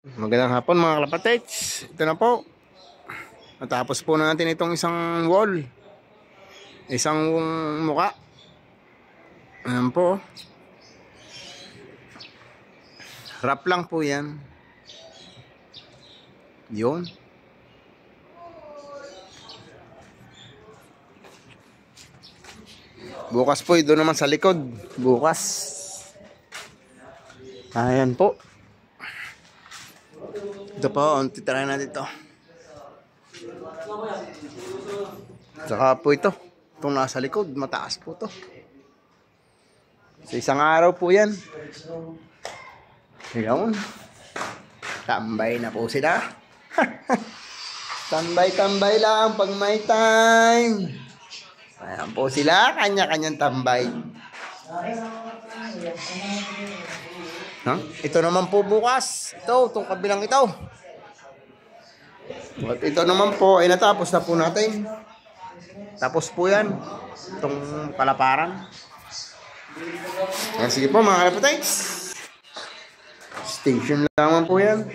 Magandang hapon mga kalapatids. Ito na po. Natapos po natin itong isang wall. Isang muka. Ayan po. Wrap lang po yan. Yun. Bukas po doon naman sa likod. Bukas. Ayan po. Ito po, titirahin natin ito. Saka po ito. Itong nasa likod, mataas po to. Sa isang araw po yan. Ayan. Tambay na po sila. Tambay-tambay lang pag may time. Ayan po sila, kanya-kanyang tambay. Huh? Ito naman po bukas. Itong kabilang ito. At ito naman po ay natapos na po natin. Tapos po yan. Itong palaparan. Ayan, sige po mga kalapatids. Station lang po yan.